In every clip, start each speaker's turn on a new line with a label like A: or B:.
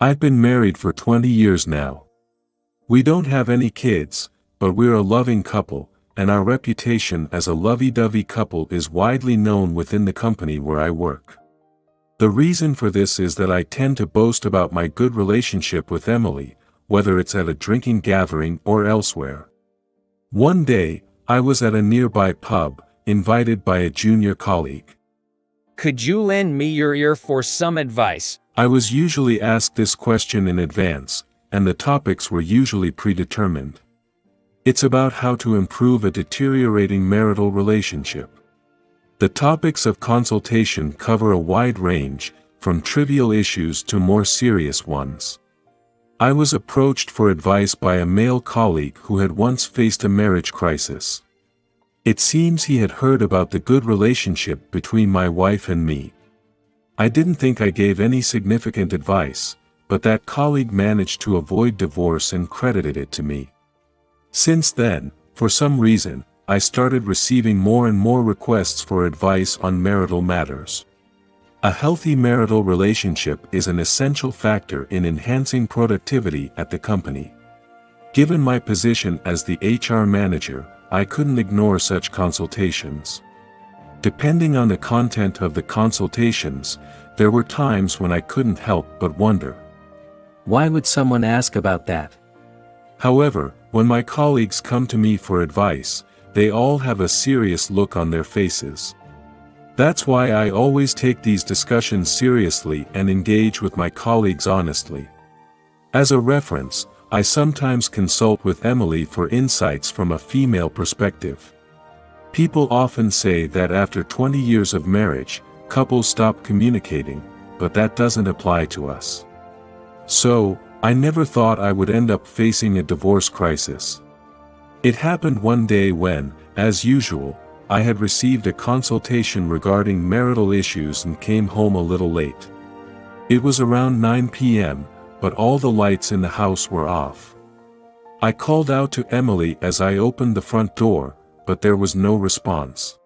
A: I've been married for 20 years now. We don't have any kids, but we're a loving couple, and our reputation as a lovey-dovey couple is widely known within the company where I work. The reason for this is that I tend to boast about my good relationship with Emily, whether it's at a drinking gathering or elsewhere. One day, I was at a nearby pub, invited by a junior colleague.
B: Could you lend me your ear for some advice?
A: I was usually asked this question in advance, and the topics were usually predetermined. It's about how to improve a deteriorating marital relationship. The topics of consultation cover a wide range, from trivial issues to more serious ones. I was approached for advice by a male colleague who had once faced a marriage crisis. It seems he had heard about the good relationship between my wife and me. I didn't think I gave any significant advice, but that colleague managed to avoid divorce and credited it to me. Since then, for some reason, I started receiving more and more requests for advice on marital matters. A healthy marital relationship is an essential factor in enhancing productivity at the company. Given my position as the HR manager, I couldn't ignore such consultations. Depending on the content of the consultations, there were times when I couldn't help but wonder.
C: Why would someone ask about that?
A: However, when my colleagues come to me for advice, they all have a serious look on their faces. That's why I always take these discussions seriously and engage with my colleagues honestly. As a reference, I sometimes consult with Emily for insights from a female perspective. People often say that after 20 years of marriage, couples stop communicating, but that doesn't apply to us. So, I never thought I would end up facing a divorce crisis. It happened one day when, as usual, I had received a consultation regarding marital issues and came home a little late. It was around 9 p.m., but all the lights in the house were off. I called out to Emily as I opened the front door, but there was no response.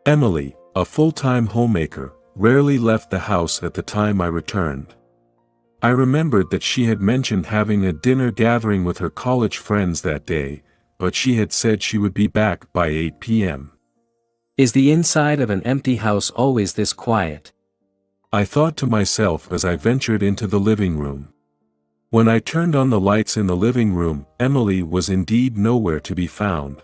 A: Emily, a full-time homemaker, rarely left the house at the time I returned. I remembered that she had mentioned having a dinner gathering with her college friends that day, but she had said she would be back by 8 p.m.
C: Is the inside of an empty house always this quiet?
A: I thought to myself as I ventured into the living room. When I turned on the lights in the living room, Emily was indeed nowhere to be found.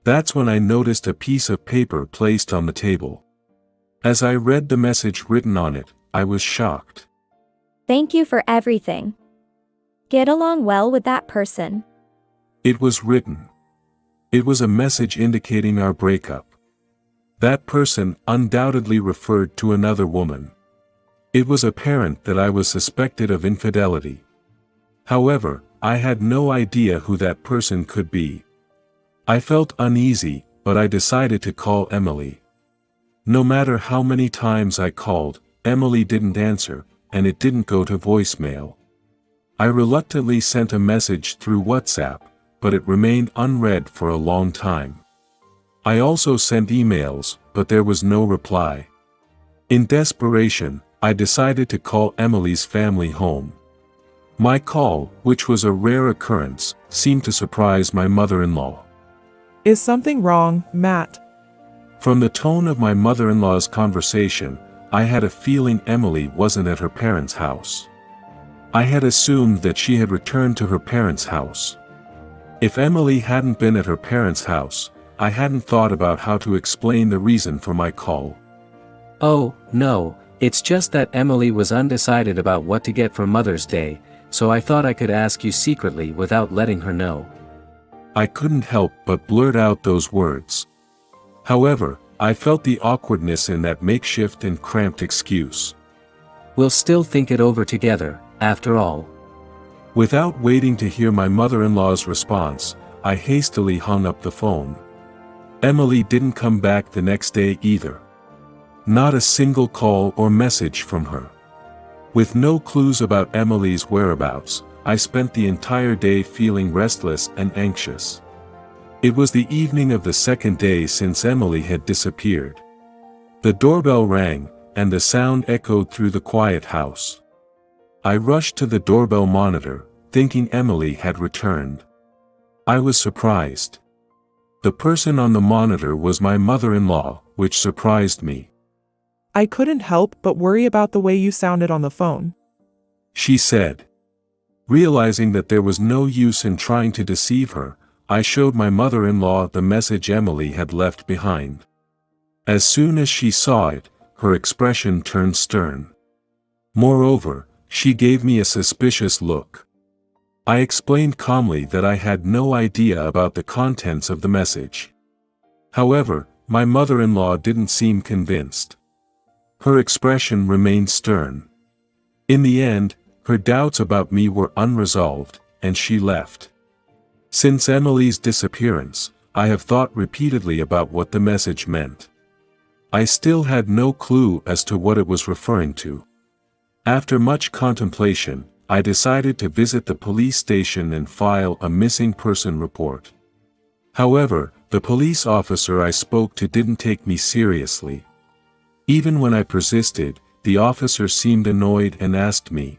A: That's when I noticed a piece of paper placed on the table. As I read the message written on it, I was shocked.
D: Thank you for everything. Get along well with that person.
A: It was written. It was a message indicating our breakup. That person undoubtedly referred to another woman. It was apparent that I was suspected of infidelity. However, I had no idea who that person could be. I felt uneasy, but I decided to call Emily. No matter how many times I called, Emily didn't answer, and it didn't go to voicemail. I reluctantly sent a message through WhatsApp, but it remained unread for a long time. I also sent emails, but there was no reply. In desperation, I decided to call Emily's family home. My call, which was a rare occurrence, seemed to surprise my mother-in-law.
E: Is something wrong, Matt?
A: From the tone of my mother-in-law's conversation, I had a feeling Emily wasn't at her parents' house. I had assumed that she had returned to her parents' house. If Emily hadn't been at her parents' house, I hadn't thought about how to explain the reason for my call.
C: Oh, no, it's just that Emily was undecided about what to get for Mother's Day, so I thought I could ask you secretly without letting her know.
A: I couldn't help but blurt out those words. However, I felt the awkwardness in that makeshift and cramped excuse.
C: We'll still think it over together, after all.
A: Without waiting to hear my mother-in-law's response, I hastily hung up the phone. Emily didn't come back the next day either. Not a single call or message from her. With no clues about Emily's whereabouts, I spent the entire day feeling restless and anxious. It was the evening of the second day since Emily had disappeared. The doorbell rang, and the sound echoed through the quiet house. I rushed to the doorbell monitor, thinking Emily had returned. I was surprised. The person on the monitor was my mother-in-law, which surprised me.
E: I couldn't help but worry about the way you sounded on the phone.
A: She said. Realizing that there was no use in trying to deceive her, I showed my mother-in-law the message Emily had left behind. As soon as she saw it, her expression turned stern. Moreover, she gave me a suspicious look. I explained calmly that I had no idea about the contents of the message. However, my mother-in-law didn't seem convinced. Her expression remained stern. In the end, her doubts about me were unresolved, and she left. Since Emily's disappearance, I have thought repeatedly about what the message meant. I still had no clue as to what it was referring to. After much contemplation, I decided to visit the police station and file a missing person report. However, the police officer I spoke to didn't take me seriously. Even when I persisted, the officer seemed annoyed and asked me,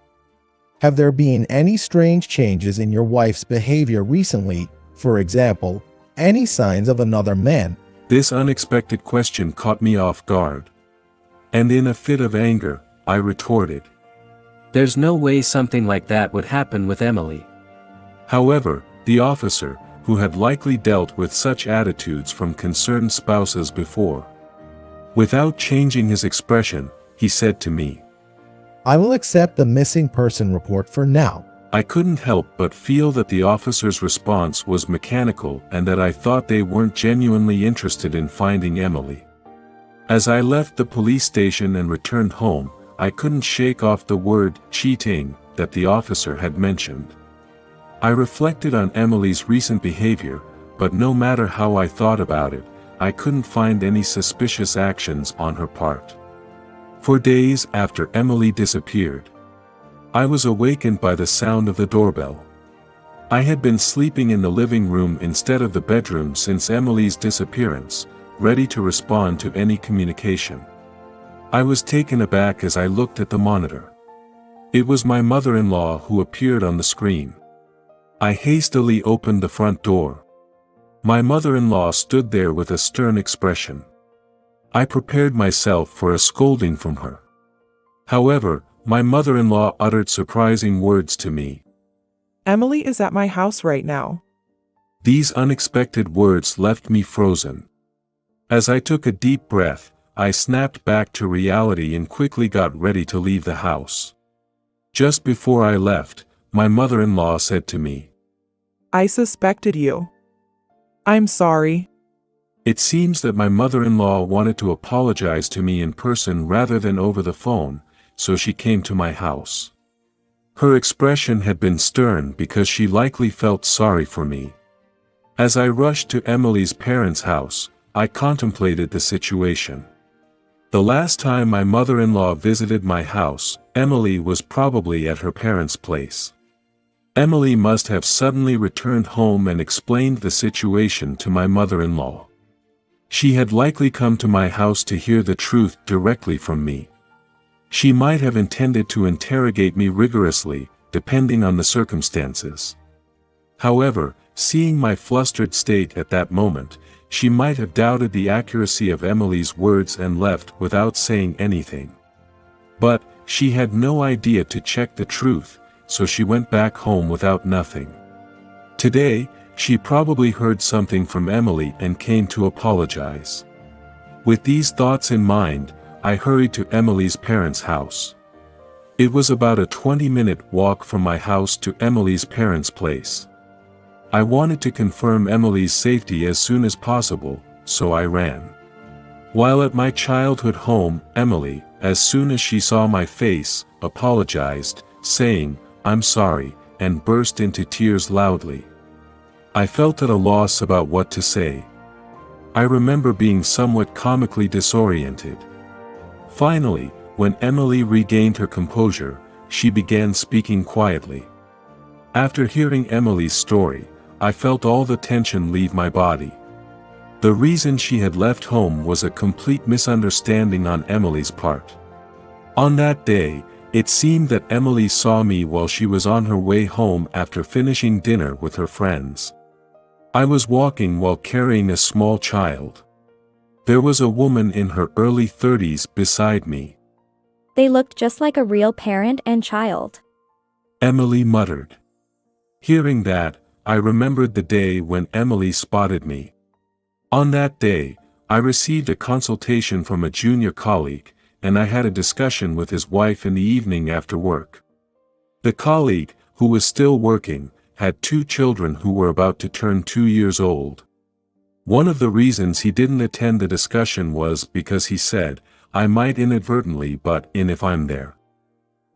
F: "Have there been any strange changes in your wife's behavior recently? For example, any signs of another man?"
A: This unexpected question caught me off guard. And in a fit of anger, I retorted.
C: There's no way something like that would happen with Emily.
A: However, the officer, who had likely dealt with such attitudes from concerned spouses before, without changing his expression, he said to me,
F: "I will accept the missing person report for now."
A: I couldn't help but feel that the officer's response was mechanical and that I thought they weren't genuinely interested in finding Emily. As I left the police station and returned home, I couldn't shake off the word cheating that the officer had mentioned. I reflected on Emily's recent behavior, but no matter how I thought about it, I couldn't find any suspicious actions on her part. For days after Emily disappeared, I was awakened by the sound of the doorbell. I had been sleeping in the living room instead of the bedroom since Emily's disappearance, ready to respond to any communication. I was taken aback as I looked at the monitor. It was my mother-in-law who appeared on the screen. I hastily opened the front door. My mother-in-law stood there with a stern expression. I prepared myself for a scolding from her. However, my mother-in-law uttered surprising words to me.
E: "Emily is at my house right now."
A: These unexpected words left me frozen. As I took a deep breath, I snapped back to reality and quickly got ready to leave the house. Just before I left, my mother-in-law said to me,
E: "I suspected you. I'm sorry."
A: It seems that my mother-in-law wanted to apologize to me in person rather than over the phone, so she came to my house. Her expression had been stern because she likely felt sorry for me. As I rushed to Emily's parents' house, I contemplated the situation. The last time my mother-in-law visited my house, Emily was probably at her parents' place. Emily must have suddenly returned home and explained the situation to my mother-in-law. She had likely come to my house to hear the truth directly from me. She might have intended to interrogate me rigorously, depending on the circumstances. However, seeing my flustered state at that moment, she might have doubted the accuracy of Emily's words and left without saying anything. But, she had no idea to check the truth, so she went back home without nothing. Today, she probably heard something from Emily and came to apologize. With these thoughts in mind, I hurried to Emily's parents' house. It was about a 20-minute walk from my house to Emily's parents' place. I wanted to confirm Emily's safety as soon as possible, so I ran. While at my childhood home, Emily, as soon as she saw my face, apologized, saying, "I'm sorry," and burst into tears loudly. I felt at a loss about what to say. I remember being somewhat comically disoriented. Finally, when Emily regained her composure, she began speaking quietly. After hearing Emily's story, I felt all the tension leave my body. The reason she had left home was a complete misunderstanding on Emily's part. On that day, It seemed that Emily saw me while she was on her way home after finishing dinner with her friends. I was walking while carrying a small child. There was a woman in her early 30s beside me.
D: They looked just like a real parent and child.
A: Emily muttered. Hearing that, I remembered the day when Emily spotted me. On that day, I received a consultation from a junior colleague, and I had a discussion with his wife in the evening after work. The colleague, who was still working, had 2 children who were about to turn 2 years old. One of the reasons he didn't attend the discussion was because he said, "I might inadvertently butt in if I'm there."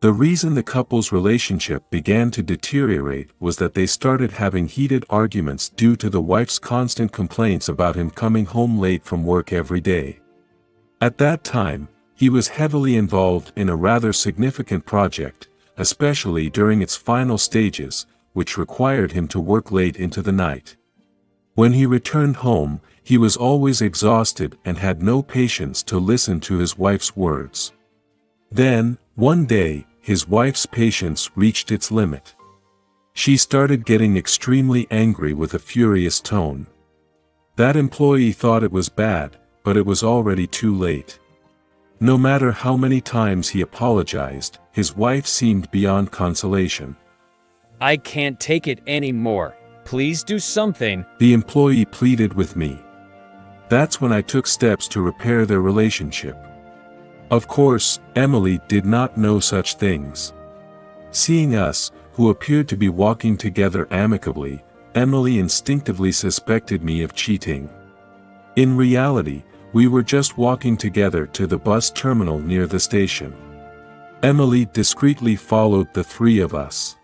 A: The reason the couple's relationship began to deteriorate was that they started having heated arguments due to the wife's constant complaints about him coming home late from work every day. At that time, he was heavily involved in a rather significant project, especially during its final stages, which required him to work late into the night. When he returned home, he was always exhausted and had no patience to listen to his wife's words. Then, one day, his wife's patience reached its limit. She started getting extremely angry with a furious tone. That employee thought it was bad, but it was already too late. No matter how many times he apologized, his wife seemed beyond consolation.
B: I can't take it anymore. Please do something.
A: The employee pleaded with me. That's when I took steps to repair their relationship. Of course, Emily did not know such things. Seeing us, who appeared to be walking together amicably, Emily instinctively suspected me of cheating. In reality, we were just walking together to the bus terminal near the station. Emily discreetly followed the 3 of us.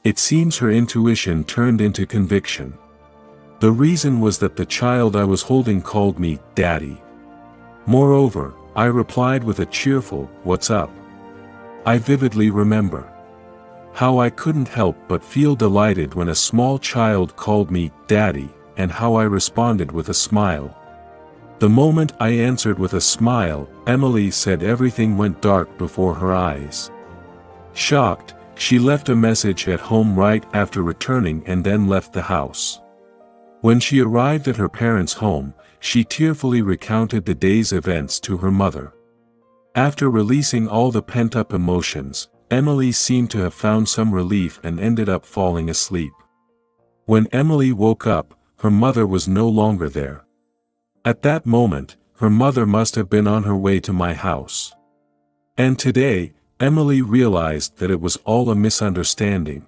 A: It seems her intuition turned into conviction. The reason was that the child I was holding called me Daddy. Moreover, I replied with a cheerful, "What's up?" I vividly remember how I couldn't help but feel delighted when a small child called me Daddy, and how I responded with a smile. The moment I answered with a smile, Emily said everything went dark before her eyes. Shocked, she left a message at home right after returning and then left the house. When she arrived at her parents' home, she tearfully recounted the day's events to her mother. After releasing all the pent-up emotions, Emily seemed to have found some relief and ended up falling asleep. When Emily woke up, her mother was no longer there. At that moment, her mother must have been on her way to my house. And today, Emily realized that it was all a misunderstanding.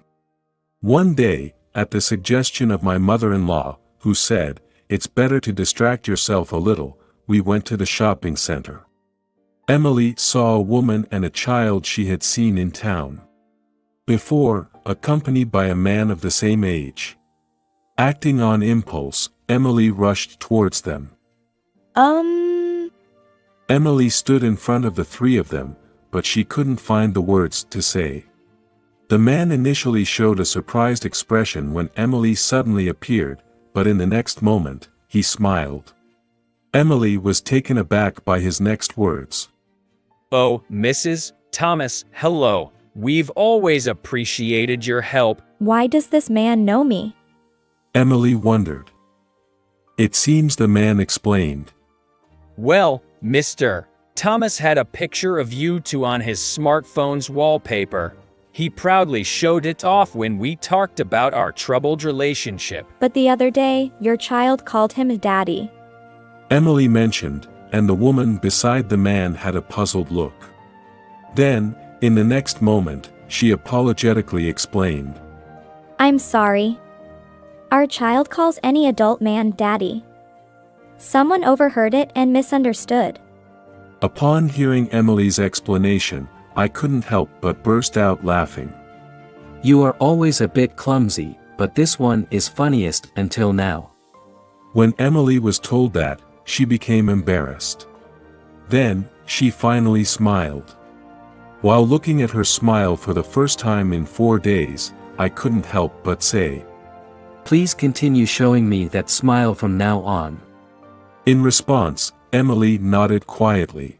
A: One day, at the suggestion of my mother-in-law, who said, "It's better to distract yourself a little," we went to the shopping center. Emily saw a woman and a child she had seen in town before, accompanied by a man of the same age. Acting on impulse, Emily rushed towards them. Emily stood in front of the 3 of them, but she couldn't find the words to say. The man initially showed a surprised expression when Emily suddenly appeared, but in the next moment, he smiled. Emily was taken aback by his next words.
B: Oh, Mrs. Thomas, hello. We've always appreciated your help.
D: Why does this man know me?
A: Emily wondered. It seems the man explained.
B: Well, Mr. Thomas had a picture of you 2 on his smartphone's wallpaper. He proudly showed it off when we talked about our troubled relationship.
D: But the other day, your child called him Daddy.
A: Emily mentioned, and the woman beside the man had a puzzled look. Then, in the next moment, she apologetically explained.
D: I'm sorry. Our child calls any adult man Daddy. Someone overheard it and misunderstood.
A: Upon hearing Emily's explanation, I couldn't help but burst out laughing.
C: You are always a bit clumsy, but this one is funniest until now.
A: When Emily was told that, she became embarrassed. Then, she finally smiled. While looking at her smile for the first time in 4 days, I couldn't help but say,
C: Please continue showing me that smile from now on.
A: In response, Emily nodded quietly.